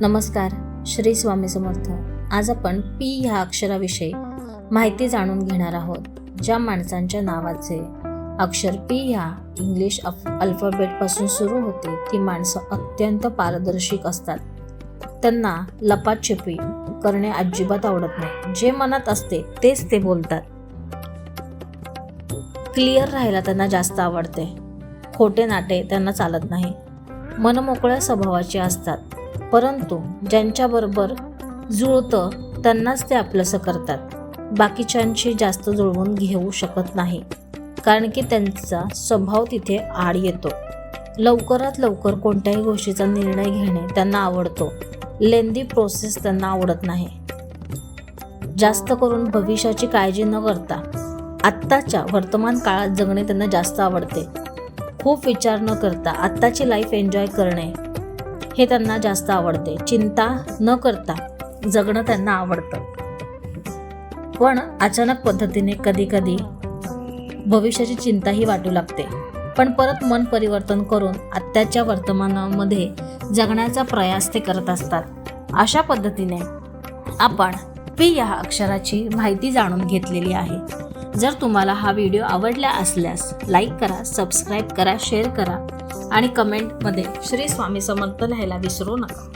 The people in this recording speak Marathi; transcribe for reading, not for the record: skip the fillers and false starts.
नमस्कार, श्री स्वामी समर्थ. आज आपण पी ह्या अक्षराविषयी माहिती जाणून घेणार आहोत. ज्या माणसांच्या नावाचे अक्षर पी ह्या इंग्लिश अल्फाबेटपासून सुरू होते ती माणसं अत्यंत पारदर्शक असतात. त्यांना लपाछपी करणे अजिबात आवडत नाही. जे मनात असते तेच ते बोलतात. क्लिअर राहायला त्यांना जास्त आवडते. खोटे नाटे त्यांना चालत नाही. मनमोकळ्या स्वभावाचे असतात, परंतु ज्यांच्याबरोबर जुळतं त्यांनाच ते आपलंसं करतात. बाकीच्यांशी जास्त जुळवून घेऊ शकत नाही, कारण की त्यांचा स्वभाव तिथे आड येतो. लवकरात लवकर कोणत्याही गोष्टीचा निर्णय घेणे त्यांना आवडतो. लेंदी प्रोसेस त्यांना आवडत नाही. जास्त करून भविष्याची काळजी न करता आत्ताच्या वर्तमान काळात जगणे त्यांना जास्त आवडते. खूप विचार न करता आत्ताची लाईफ एन्जॉय करणे हे त्यांना जास्त आवडते. चिंता न करता जगणं त्यांना आवडतं. पण अचानक पद्धतीने कधी कधी भविष्याची चिंताही वाटू लागते. पण परत मन परिवर्तन करून आत्ताच्या वर्तमानामध्ये जगण्याचा प्रयास ते करत असतात. अशा पद्धतीने आपण पी या अक्षराची माहिती जाणून घेतलेली आहे. जर तुम्हाला हा व्हिडिओ आवडला असल्यास लाईक करा, सबस्क्राईब करा, शेअर करा आणि कमेंटमध्ये श्री स्वामी समर्थ लिहायला विसरू नका.